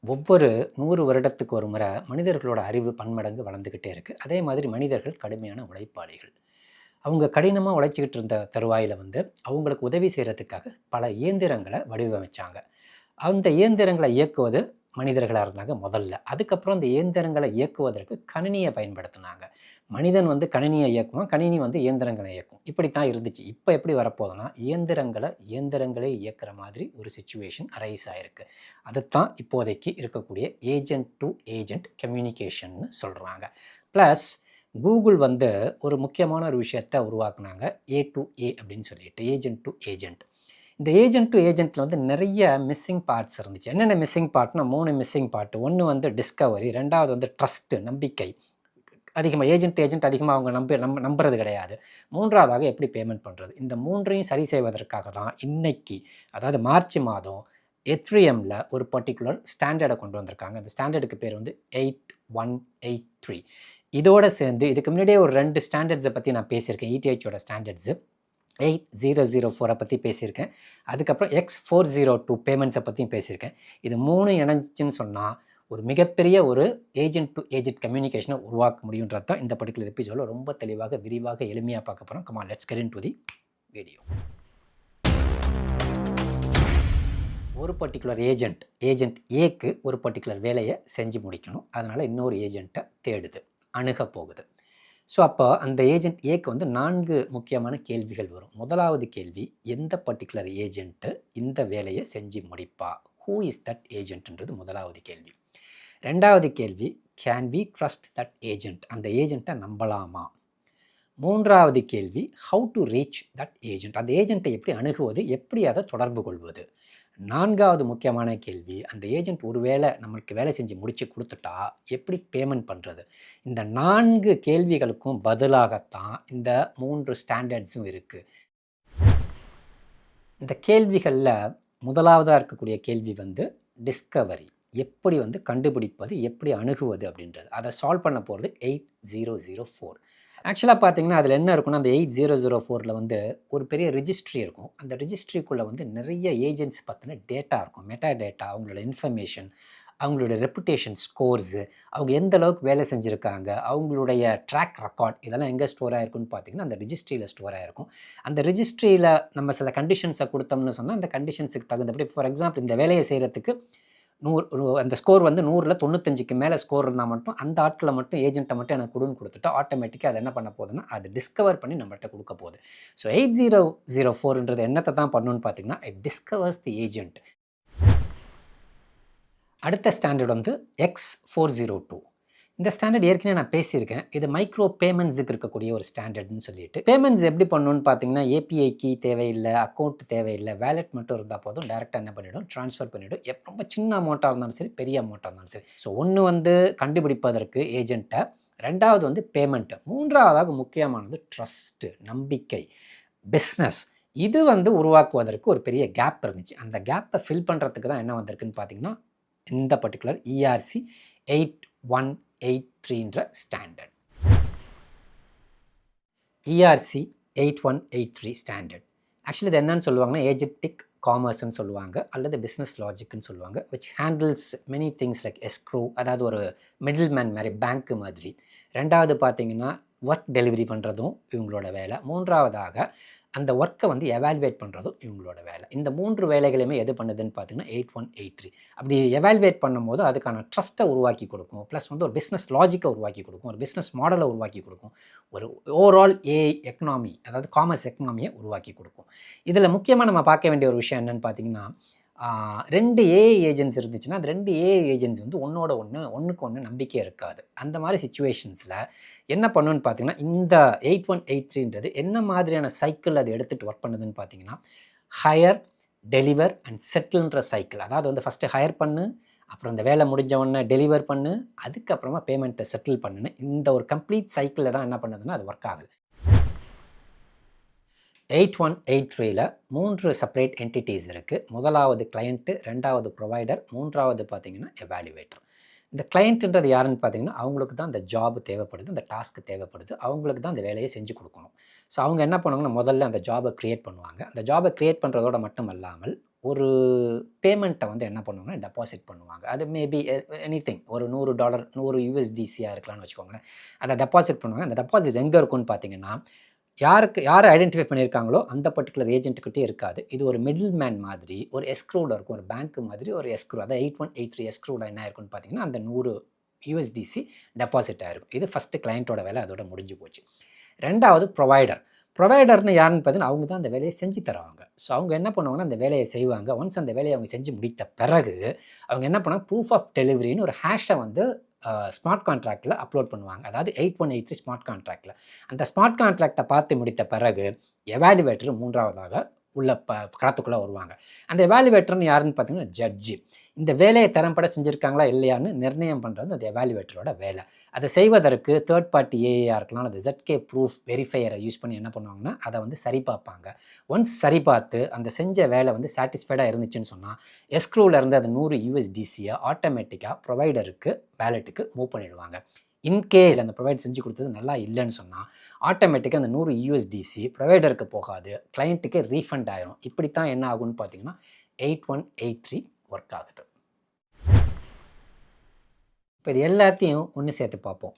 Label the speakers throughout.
Speaker 1: ஒவ்வொரு 100 வருடத்துக்கு ஒரு முறை மனிதர்களோட அறிவு பன்மடங்கு வளர்ந்துக்கிட்டே இருக்குது. அதே மாதிரி மனிதர்கள் கடுமையான உழைப்பாளிகள். அவங்க கடினமாக உழைச்சிக்கிட்டு இருந்த தருவாயில் அவங்களுக்கு உதவி செய்கிறதுக்காக பல இயந்திரங்களை வடிவமைச்சாங்க. அந்த இயந்திரங்களை இயக்குவது மனிதர்களாக இருந்தாங்க முதல்ல. அதுக்கப்புறம் அந்த இயந்திரங்களை இயக்குவதற்கு கணினியை பயன்படுத்தினாங்க. மனிதன் கணினியை இயக்குவான், கணினி இயந்திரங்களை இயக்கும். இப்படித்தான் இருந்துச்சு. இப்போ எப்படி வரப்போகுதுன்னா இயந்திரங்களே இயக்குற மாதிரி ஒரு சுச்சுவேஷன் அரைஸ் ஆகிருக்கு. அதுதான் இப்போதைக்கு இருக்கக்கூடிய ஏஜென்ட் டு ஏஜென்ட் கம்யூனிகேஷன்னு சொல்கிறாங்க. ப்ளஸ் கூகுள் ஒரு முக்கியமான ஒரு விஷயத்தை உருவாக்குனாங்க, ஏ டு ஏ அப்படின்னு சொல்லிட்டு, ஏஜென்ட் டு ஏஜென்ட். இந்த ஏஜென்ட் டு ஏஜென்ட்டில் நிறைய மிஸ்ஸிங் பார்ட்ஸ் இருந்துச்சு. என்னென்ன மிஸ்ஸிங் பார்ட்னா 3 மிஸ்ஸிங் பார்ட். ஒன்று டிஸ்கவரி, ரெண்டாவது ட்ரஸ்ட்டு, நம்பிக்கை. அதிகமாக ஏஜென்ட் அதிகமாக அவங்க நம்புறது கிடையாது. மூன்றாவதாக எப்படி பேமெண்ட் பண்ணுறது. இந்த மூன்றையும் சரி செய்வதற்காக தான் இன்னைக்கு, அதாவது மார்ச் மாதம் எத்ரிஎம்மில் ஒரு பர்டிகுலர் ஸ்டாண்டர்டை கொண்டு வந்திருக்காங்க. அந்த ஸ்டாண்டர்டுக்கு பேர் 8183. இதோடு சேர்ந்து இதுக்கு முன்னாடியே ஒரு 2 ஸ்டாண்டர்ட்ஸை பற்றி நான் பேசியிருக்கேன். இடிஹெச்சோட ஸ்டாண்டர்ட்ஸு 8004 பற்றி பேசியிருக்கேன். அதுக்கப்புறம் X402 பேமெண்ட்ஸை பற்றியும் பேசியிருக்கேன். இது 3 இணைஞ்சின்னு சொன்னால் ஒரு மிகப்பெரிய ஒரு ஏஜென்ட் டு ஏஜென்ட் கம்யூனிகேஷனை உருவாக்க முடியுன்றது தான் இந்த பர்டிகுலர் எபிசோடில் ரொம்ப தெளிவாக, விரிவாக, எளிமையாக பார்க்க போகிறோம். Come on, let's get into the video. ஒரு பர்டிகுலர் ஏஜென்ட் ஏக்கு ஒரு பர்டிகுலர் வேலையை செஞ்சு முடிக்கணும். அதனால் இன்னொரு ஏஜென்ட்டை தேடுது, அணுக போகுது. ஸோ அப்போ அந்த ஏஜென்ட் ஏக்கு 4 முக்கியமான கேள்விகள் வரும். முதலாவது கேள்வி, எந்த பர்டிகுலர் ஏஜென்ட்டு இந்த வேலையை செஞ்சு முடிப்பா? ஹூ இஸ் தட் ஏஜென்ட்ன்றது முதலாவது கேள்வி. ரெண்டாவது கேள்வி, can we trust that agent? அந்த ஏஜென்ட்டை நம்பலாமா? மூன்றாவது கேள்வி, how to reach that agent? அந்த ஏஜென்ட்டை எப்படி அணுகுவது, எப்படி அதை தொடர்பு கொள்வது? நான்காவது முக்கியமான கேள்வி, அந்த ஏஜென்ட் ஒருவேளை நம்மளுக்கு வேலை செஞ்சு முடித்து கொடுத்துட்டா எப்படி பேமெண்ட் பண்ணுறது? இந்த 4 கேள்விகளுக்கும் பதிலாகத்தான் இந்த 3 ஸ்டாண்டர்ட்ஸும் இருக்குது. இந்த கேள்விகளில் முதலாவதாக இருக்கக்கூடிய கேள்வி டிஸ்கவரி. எப்படி கண்டுபிடிப்பது, எப்படி அணுகுவது அப்படின்றது. அதை சால்வ் பண்ண போகிறது 8004. ஆக்சுவலாக பார்த்தீங்கன்னா அதில் என்ன இருக்குன்னா, அந்த 8004ல் ஒரு பெரிய ரிஜிஸ்ட்ரி இருக்கும். அந்த ரிஜிஸ்ட்ரிக்குள்ளே நிறைய ஏஜென்ட்ஸ் பற்றின டேட்டா இருக்கும், மெட்டா டேட்டா, அவங்களோட இன்ஃபர்மேஷன், அவங்களோட ரெப்புடேஷன் ஸ்கோர்ஸு, அவங்க எந்த அளவுக்கு வேலை செஞ்சுருக்காங்க, அவங்களுடைய ட்ராக் ரெக்கார்ட், இதெல்லாம் எங்கே ஸ்டோர் ஆகிருக்குன்னு பார்த்தீங்கன்னா அந்த ரிஜிஸ்ட்ரியில் ஸ்டோர் ஆகிருக்கும். அந்த ரிஜிஸ்ட்ரியில் நம்ம சில கண்டிஷன்ஸை கொடுத்தோம்னு சொன்னால் அந்த கண்டிஷன்ஸுக்கு தகுந்தபடி, ஃபார் எக்ஸாம்பிள் இந்த வேலையை செய்கிறதுக்கு 100, அந்த ஸ்கோர் 100ல் 95க்கு மேலே ஸ்கோர் இருந்தால் மட்டும் அந்த ஆட்களை மட்டும் ஏஜென்ட்டை மட்டும் எனக்கு கொடுத்துட்டா ஆட்டோமேட்டிக்காக அது என்ன பண்ண போகுதுன்னா அது டிஸ்கவர் பண்ணி நம்மள்கிட்ட கொடுக்க போகுது. ஸோ 8004ன்றது என்னத்தை தான் பண்ணணும்னு பார்த்தீங்கன்னா, இட் டிஸ்கவர்ஸ் தி ஏஜென்ட். அடுத்த ஸ்டாண்டர்ட் X402. இந்த ஸ்டாண்டர்ட் ஏற்கனவே நான் பேசியிருக்கேன். இது மைக்ரோ பேமெண்ட்ஸுக்கு இருக்கக்கூடிய ஒரு ஸ்டாண்டர்ட்னு சொல்லிட்டு. பேமெண்ட்ஸ் எப்படி பண்ணணும்னு பார்த்தீங்கன்னா, ஏபிஐ கீ தேவையில்லை, அக்கௌண்ட் தேவையில்லை, வேலெட் மட்டும் இருந்தால் போதும். டேரெக்டாக என்ன பண்ணிவிடும், ட்ரான்ஸ்ஃபர் பண்ணிவிடும். ரொம்ப சின்ன அமௌண்ட்டாக இருந்தாலும் சரி, பெரிய அமௌண்ட்டாக இருந்தாலும் சரி. ஸோ ஒன்று கண்டுபிடிப்பதற்கு ஏஜென்ட்டை, ரெண்டாவது பேமெண்ட்டு, மூன்றாவதாக முக்கியமானது ட்ரஸ்ட்டு, நம்பிக்கை, பிஸ்னஸ். இது உருவாக்குவதற்கு ஒரு பெரிய கேப் இருந்துச்சு. அந்த கேப்பை ஃபில் பண்ணுறதுக்கு தான் என்ன வந்திருக்குன்னு பார்த்தீங்கன்னா இந்த பர்டிகுலர் ERC 8183ன்ற ஸ்டாண்டர்ட். ERC 8183 ஸ்டாண்டர்ட் ஆக்சுவலி இது என்னன்னு சொல்லுவாங்கன்னா, ஏஜென்டிக் காமர்ஸ்ன்னு சொல்லுவாங்க, அல்லது பிஸ்னஸ் லாஜிக்னு சொல்லுவாங்க, which handles many things like escrow, அதாவது ஒரு மிடில் மேன் மாதிரி, பேங்க்கு மாதிரி. ரெண்டாவது பார்த்தீங்கன்னா ஒர்க் டெலிவரி பண்ணுறதும் இவங்களோட வேலை. மூன்றாவதாக அந்த ஒர்க்கை எவால்வேட் பண்ணுறதும் இவங்களோட வேலை. இந்த 3 வேலைகளையுமே எது பண்ணுதுன்னு பார்த்தீங்கன்னா 8183. அப்படி எவால்வேட் பண்ணும்போது அதுக்கான ட்ரஸ்ட்டை உருவாக்கி கொடுக்கும், ப்ளஸ் ஒரு பிஸ்னஸ் லாஜிக்கை உருவாக்கி கொடுக்கும், ஒரு பிஸ்னஸ் மாடலை உருவாக்கி கொடுக்கும், ஒரு ஓவரால் எக்கனாமி, அதாவது காமர்ஸ் எக்கனாமியை உருவாக்கி கொடுக்கும். இதில் முக்கியமாக நம்ம பார்க்க வேண்டிய ஒரு விஷயம் என்னென்னு பார்த்தீங்கன்னா, 2 ஏஐ ஏஜென்ட்ஸ் இருந்துச்சுன்னா அந்த 2 ஏஐ ஏஜென்ட்ஸ் ஒன்றுக்கு ஒன்று நம்பிக்கை இருக்காது. அந்த மாதிரி சிச்சுவேஷன்ஸில் என்ன பண்ணுன்னு பார்த்தீங்கன்னா, இந்த 8183ன்றது என்ன மாதிரியான சைக்கிள் அது எடுத்துகிட்டு ஒர்க் பண்ணுதுன்னு பார்த்தீங்கன்னா, ஹையர், டெலிவர் அண்ட் செட்டில்ன்ற சைக்கிள். அதாவது ஃபஸ்ட்டு ஹையர் பண்ணு, அப்புறம் இந்த வேலை முடிஞ்ச உடனே டெலிவர் பண்ணு, அதுக்கப்புறமா பேமெண்ட்டை செட்டில் பண்ணுன்னு, இந்த ஒரு கம்ப்ளீட் சைக்கிளில் தான் என்ன பண்ணுதுன்னா அது ஒர்க் ஆகுது. 8183ல் 3 செப்பரேட் என்டிட்டிஸ் இருக்குது. முதலாவது கிளையண்ட்டு, ரெண்டாவது ப்ரொவைடர், மூன்றாவது பார்த்தீங்கன்னா எவாலுவேட்டர். இந்த கிளையண்ட்டுன்றது யாருன்னு பார்த்தீங்கன்னா, அவங்களுக்கு தான் இந்த ஜாப் தேவைப்படுது, இந்த டாஸ்க்கு தேவைப்படுது, அவங்களுக்கு தான் அந்த வேலையை செஞ்சு கொடுக்கணும். ஸோ அவங்க என்ன பண்ணுவாங்கன்னா, முதல்ல அந்த ஜாபை க்ரியேட் பண்ணுவாங்க. அந்த ஜாபை க்ரியேட் பண்ணுறதோட மட்டும் அல்லாமல் ஒரு பேமெண்ட்டை வந்து என்ன பண்ணுவாங்கன்னா டெபாசிட் பண்ணுவாங்க. அது மேபி எனிதிங் ஒரு $100 100 யுஎஸ்டிசியாக இருக்கலாம்னு வச்சுக்கோங்களேன். அதை டெபாசிட் பண்ணுவாங்க. அந்த டெபாசிட் எங்கே இருக்கும்னு பார்த்தீங்கன்னா, யாரை ஐடென்டிஃபை பண்ணியிருக்காங்களோ அந்த பர்ட்டிகுலர் ஏஜென்ட்டுக்கிட்டே இருக்காது. இது ஒரு மிடில் மேன் மாதிரி ஒரு எஸ்க்ரூவில் இருக்கும். ஒரு பேங்க் மாதிரி ஒரு எஸ்க்ரூ, அதாவது 8183 எஸ்க்ரூவில் என்ன இருக்குன்னு பார்த்தீங்கன்னா, அந்த 100 யுஎஸ்டிசி டெபாசிட் ஆயிருக்கும். இது ஃபஸ்ட்டு கிளையண்ட்டோட வேலை, அதோட முடிஞ்சு போச்சு. ரெண்டாவது ப்ரொவைடர். ப்ரொவைடர்னு யாருன்னு பார்த்தீங்கன்னா, அவங்க தான் அந்த வேலையை செஞ்சு தருவாங்க. ஸோ அவங்க என்ன பண்ணுவாங்கன்னா, அந்த வேலையை செய்வாங்க. ஒன்ஸ் அந்த வேலையை அவங்க செஞ்சு முடித்த பிறகு அவங்க என்ன பண்ணுவாங்க, ப்ரூஃப் ஆஃப் டெலிவரின்னு ஒரு ஹேஷை வந்து ஸ்மார்ட் கான்ட்ராக்டில் அப்லோட் பண்ணுவாங்க. அதாவது 8183 ஸ்மார்ட் கான்ட்ராக்டில். அந்த ஸ்மார்ட் கான்ட்ராக்டை பார்த்து முடித்த பிறகு எவாலுவேட்டர் மூன்றாவதாக உள்ள களத்துக்குள்ளே வருவாங்க. அந்த எவாலுவேட்டர்னு யாருன்னு பார்த்தீங்கன்னா ஜட்ஜி. இந்த வேலையை திறம்பட செஞ்சுருக்காங்களா இல்லையான்னு நிர்ணயம் பண்ணுறது அந்த எவாலுவேட்டரோட வேலை. அதை செய்வதற்கு தேர்ட் பார்ட்டி ஏஏஆ இருக்கலாம், அது ZK ப்ரூஃப் வெரிஃபையரை யூஸ் பண்ணி என்ன பண்ணுவாங்கன்னா அதை வந்து சரி பார்ப்பாங்க. ஒன்ஸ் சரி பார்த்து அந்த செஞ்ச வேலை வந்து சாட்டிஸ்ஃபைடாக இருந்துச்சுன்னு சொன்னால் எஸ்க்ரூவில் இருந்து அந்த 100 யுஎஸ்டிசியை ஆட்டோமேட்டிக்காக ப்ரொவைடருக்கு வேலெட்டுக்கு மூவ் பண்ணிடுவாங்க. இன்கேஸ் அந்த ப்ரொவைட் செஞ்சு கொடுத்தது நல்லா இல்லைன்னு சொன்னால் ஆட்டோமேட்டிக்காக அந்த 100 யுஎஸ்டிசி ப்ரொவைடருக்கு போகாது, கிளைண்ட்டுக்கு ரீஃபண்ட் ஆயிரும். இப்படித்தான் என்ன ஆகும்னு பார்த்தீங்கன்னா 8183 ஒர்க் ஆகுது. இப்போ இது எல்லாத்தையும் ஒன்று சேர்த்து பார்ப்போம்.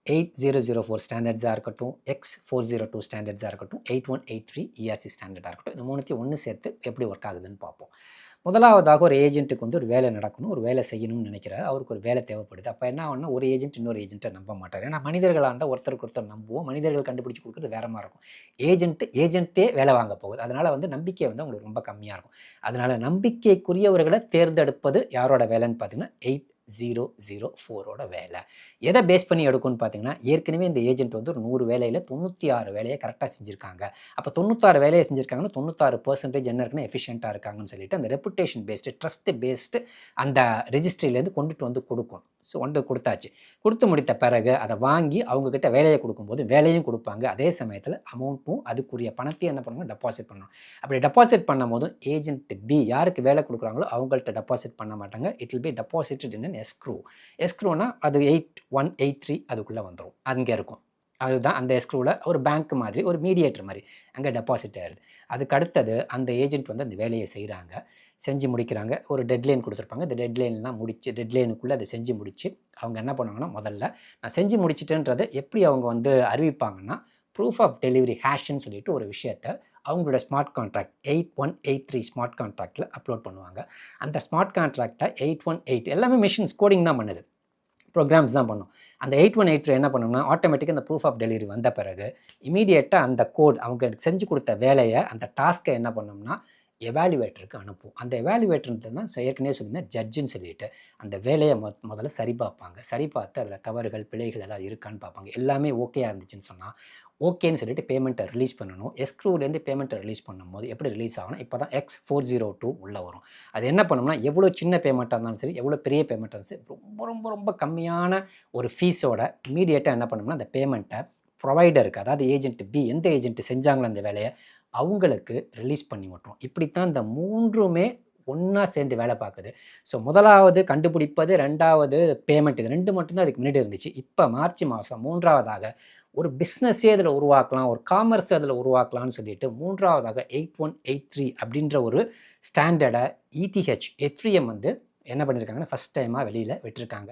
Speaker 1: 8004 ஸ்டாண்டர்ட்ஸாக இருக்கட்டும், X402 ஸ்டாண்டர்ட்ஸாக இருக்கட்டும், 8183 ERC ஸ்டாண்டர்டாக இருக்கட்டும், இந்த மூணுத்தையும் ஒன்று சேர்த்து எப்படி ஒர்க் ஆகுதுன்னு பார்ப்போம். முதலாவதாக ஒரு ஏஜென்ட்டுக்கு வந்து ஒரு வேலை நடக்கணும், ஒரு வேலை செய்யணும்னு நினைக்கிறார், அவருக்கு ஒரு வேலை தேவைப்படுது. அப்போ என்ன ஆகும்னா, ஒரு ஏஜென்ட் இன்னொரு ஏஜென்ட்டை நம்ப மாட்டார். ஏன்னா மனிதர்களாக இருந்தால் ஒருத்தருக்கு ஒருத்தர் நம்புவோம், மனிதர்கள் கண்டுபிடிச்சி கொடுக்குறது வேற மாதிரி இருக்கும். ஏஜென்ட்டே வேலை வாங்க போகுது. அதனால் வந்து நம்பிக்கை வந்து அவங்களுக்கு ரொம்ப கம்மியாக இருக்கும். அதனால் நம்பிக்கைக்குரியவர்களை தேர்ந்தெடுப்பது யாரோட வேலைன்னு பார்த்தீங்கன்னா 8004ஓட வேலை. எதை பேஸ் பண்ணி எடுக்கும்னு பார்த்தீங்கன்னா, ஏற்கனவே இந்த ஏஜென்ட் வந்து ஒரு 100 வேலையில் 96 வேலையை கரெக்டாக செஞ்சுருக்காங்க. அப்போ 96 வேலையை செஞ்சுருக்காங்கன்னா 96% என்ன இருக்குன்னா எஃபிஷியண்ட்டாக இருக்காங்கன்னு சொல்லிட்டு அந்த ரெப்புடேஷன் பேஸ்டு, ட்ரஸ்ட்டு பேஸ்டு அந்த ரெஜிஸ்ட்ரியிலேருந்து கொண்டுட்டு வந்து கொடுக்கும். ஸோ கொடுத்தாச்சு. கொடுத்து முடித்த பிறகு அதை வாங்கி அவங்கக்கிட்ட வேலையை கொடுக்கும்போது வேலையும் கொடுப்பாங்க. அதே சமயத்தில் அமௌண்ட்டும் அதுக்குரிய பணத்தையும் என்ன பண்ணுவாங்க, டெபாசிட் பண்ணணும். அப்படி டெபாசிட் பண்ணும் போதும் ஏஜென்ட் பி யாருக்கு வேலை கொடுக்குறாங்களோ அவங்கள்ட்ட டெபாசிட் பண்ண மாட்டாங்க. It will be deposited in escrow. எஸ்க்ரூனா அது 8183 அதுக்குள்ளே வந்துடும், அங்கே இருக்கும். அதுதான் அந்த எஸ்க்ரூவில் ஒரு பேங்க் மாதிரி ஒரு மீடியேட்டர் மாதிரி அங்கே டெபாசிட் ஆகிடுது. அதுக்கு அடுத்தது அந்த ஏஜென்ட் வந்து அந்த வேலையை செய்கிறாங்க, செஞ்சு முடிக்கிறாங்க. ஒரு டெட்லைன் கொடுத்துருப்பாங்க. இந்த டெட்லைன்லாம் டெட்லைனுக்குள்ளே அதை செஞ்சு முடித்து அவங்க என்ன பண்ணுவாங்கன்னா, முதல்ல நான் செஞ்சு முடிச்சிட்டேன்றதை எப்படி அவங்க வந்து அறிவிப்பாங்கன்னா, ப்ரூஃப் ஆஃப் டெலிவரி ஹேஷ்ன்னு சொல்லிட்டு ஒரு விஷயத்தை அவங்களோட ஸ்மார்ட் கான்ட்ராக்ட் 8183 ஸ்மார்ட் கான்ட்ராக்டில் அப்லோட் பண்ணுவாங்க. அந்த ஸ்மார்ட் கான்ட்ராக்டை 818 எல்லாமே மிஷின்ஸ் கோடிங் தான் பண்ணுது, ப்ரோக்ராம்ஸ் தான் பண்ணும். அந்த 8183 என்ன பண்ணணும்னா ஆட்டோமேட்டிக்காக அந்த ப்ரூஃப் ஆஃப் டெலிவரி வந்த பிறகு இமீடியட்டாக அந்த கோட் அவங்க செஞ்சு கொடுத்த வேலையை, அந்த டாஸ்க்கை என்ன பண்ணோம்னா எவாலுவேட்டருக்கு அனுப்பும். அந்த எவாலுவேட்டர் தான் ஏற்கனவே சொல்லியிருந்தேன் ஜட்ஜுன்னு சொல்லிட்டு அந்த வேலையை முதல்ல சரி பார்ப்பாங்க. சரி பார்த்து அதில் தவறுகள் பிழைகள் எல்லாம் இருக்கான்னு பார்ப்பாங்க. எல்லாமே ஓகேயாக இருந்துச்சுன்னு சொன்னால் ஓகேன்னு சொல்லிட்டு பேமெண்ட்டை ரிலீஸ் பண்ணணும். எஸ்க்ரூலேருந்து பேமெண்ட்டை ரிலீஸ் பண்ணும்போது எப்படி ரிலீஸ் ஆகணும், இப்போ தான் X402 உள்ளே வரும். அது என்ன பண்ணணும்னா எவ்வளோ சின்ன பேமெண்ட்டாக இருந்தாலும் சரி, எவ்வளோ பெரிய பேமெண்ட்டாக இருந்தாலும் சரி, ரொம்ப ரொம்ப ரொம்ப கம்மியான ஒரு ஃபீஸோட இமீடியட்டாக என்ன பண்ணணும்னா அந்த பேமெண்ட்டை ப்ரொவைடருக்கு, அதாவது ஏஜென்ட் பி எந்த ஏஜென்ட் செஞ்சாங்களோ அந்த வேலையை அவங்களுக்கு ரிலீஸ் பண்ணி விட்டுரும். இப்படித்தான் இந்த மூன்றுமே ஒன்றா சேர்ந்து வேலை பார்க்குது. ஸோ முதலாவது கண்டுபிடிப்பது, ரெண்டாவது பேமெண்ட், இது ரெண்டு மட்டும்தான் அதுக்கு முன்னாடி இருந்துச்சு. இப்போ மார்ச் மாதம் மூன்றாவதாக ஒரு பிஸ்னஸே அதில் உருவாக்கலாம், ஒரு காமர்ஸ் அதில் உருவாக்கலாம்னு சொல்லிட்டு மூன்றாவதாக 8183 அப்படின்ற ஒரு ஸ்டாண்டர்டை ETH Ethereum வந்து என்ன பண்ணியிருக்காங்கன்னா ஃபஸ்ட் டைமாக வெளியில் விட்டுருக்காங்க.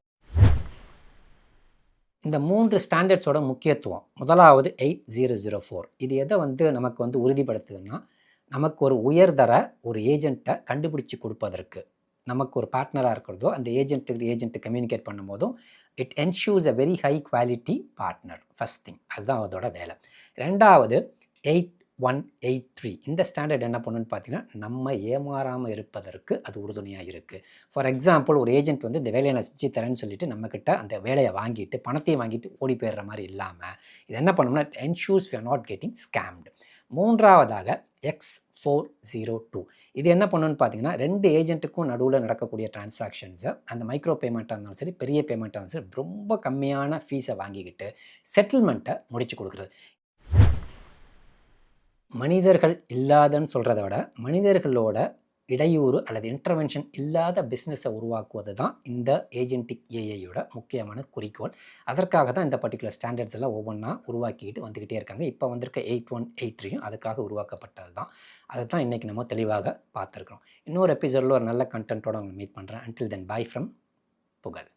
Speaker 1: இந்த 3 ஸ்டாண்டர்ட்ஸோட முக்கியத்துவம். முதலாவது 8004 இது எதை வந்து நமக்கு வந்து உறுதிப்படுத்துதுன்னா, நமக்கு ஒரு உயர்தர ஒரு ஏஜென்ட்டை கண்டுபிடிச்சி கொடுப்பதற்கு, நமக்கு ஒரு பார்ட்னராக இருக்கிறதோ அந்த ஏஜென்ட்டு கம்யூனிகேட் பண்ணும்போதும் it ensures a very high quality partner. First thing, அதுதான் அதோட வேலை. ரெண்டாவது 8183 இந்த ஸ்டாண்டர்ட் என்ன பண்ணுன்னு பார்த்தீங்கன்னா, நம்ம ஏமாறாமல் இருப்பதற்கு அது உறுதுணையாக இருக்குது. ஃபார் எக்ஸாம்பிள் ஒரு ஏஜென்ட் வந்து இந்த வேலையை நான் செஞ்சு தரேன்னு சொல்லிட்டு நம்மக்கிட்ட அந்த வேலையை வாங்கிட்டு பணத்தையும் வாங்கிட்டு ஓடி போயிடுற மாதிரி இல்லாமல் இது என்ன பண்ணோம்னா ensures we are not getting scammed. மூன்றாவதாக X402 இது என்ன பண்ணுன்னு பார்த்தீங்கன்னா, ரெண்டு ஏஜென்ட்டுக்கும் நடுவில் நடக்கக்கூடிய டிரான்சாக்ஷன்ஸை அந்த மைக்ரோ பேமெண்ட்டாக இருந்தாலும் சரி, பெரிய பேமெண்ட்டாக இருந்தாலும் சரி, ரொம்ப கம்மியான ஃபீஸை வாங்கிக்கிட்டு செட்டில்மெண்ட்டை முடிச்சு கொடுக்குறது. மனிதர்கள் இல்லாதன்னு சொல்கிறத விட மனிதர்களோட இடையூறு அல்லது இன்டர்வென்ஷன் இல்லாத பிஸ்னஸை உருவாக்குவது தான் இந்த ஏஜென்டிக் ஏஐயோட முக்கியமான குறிக்கோள். அதற்காக தான் இந்த பர்டிகுலர் ஸ்டாண்டர்ட்ஸ் எல்லாம் ஒவ்வொன்றா உருவாக்கிட்டு வந்துக்கிட்டே இருக்காங்க. இப்போ வந்திருக்க 8183யும் அதுக்காக உருவாக்கப்பட்டது தான். அதை தான் இன்றைக்கி நம்ம தெளிவாக பார்த்துருக்குறோம். இன்னொரு எபிசோடில் ஒரு நல்ல கண்டென்ட்டோட உங்களை மீட் பண்ணுறேன். அன்டில் தென், பை ஃப்ரம் புகழ்.